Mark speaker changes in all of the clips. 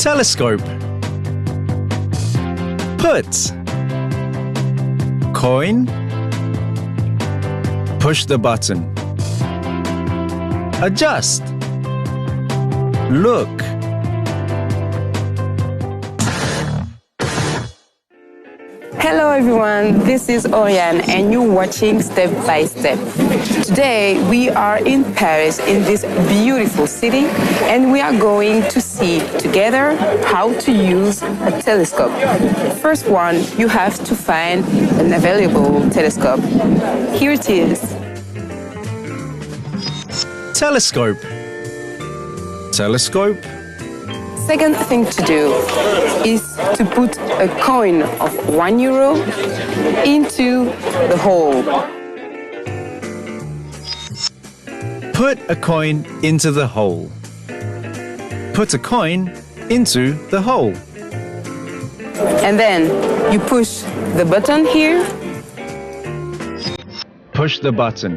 Speaker 1: telescope, put, coin, push the button, adjust, look,
Speaker 2: Hello everyone, this is Öğren and you're watching Step by Step. Today we are in Paris in this beautiful city and we are going to see together how to use a telescope. First one, you have to find an available telescope. Here it is.
Speaker 1: telescope, telescope,
Speaker 2: Second thing to do is to put a coin of €1 into the hole.
Speaker 1: put a coin into the hole, put a coin into the hole,
Speaker 2: And then you push the button here.
Speaker 1: push the button,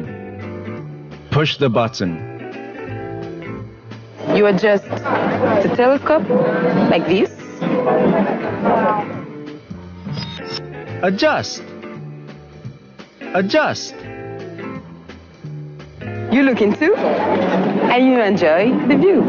Speaker 1: push the button,
Speaker 2: You adjust the telescope like this.
Speaker 1: adjust, adjust,
Speaker 2: You look into and you enjoy the view.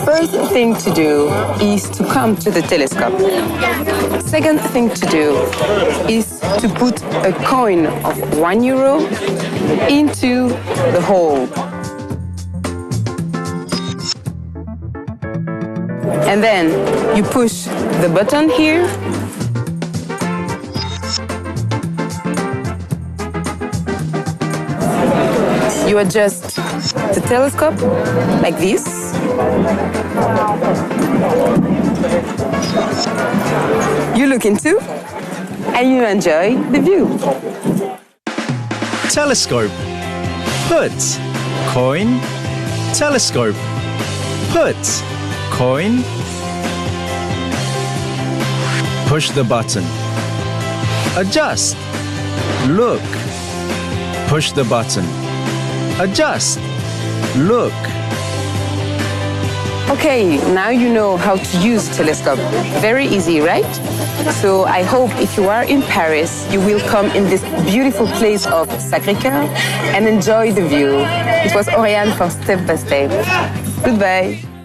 Speaker 2: First thing to do is to come to the telescope. Second thing to do is to put a coin of €1 into the hole. And then you push the button here. You adjust the telescope like this. You look into and you enjoy the view.
Speaker 1: telescope, put, coin, telescope, put, coin, push the button, adjust, look, push the button, adjust, look.
Speaker 2: Okay, now you know how to use telescope. Very easy, right? So I hope if you are in Paris, you will come in this beautiful place of Sacré-Cœur and enjoy the view. It was Oriane from Step by Step. Goodbye.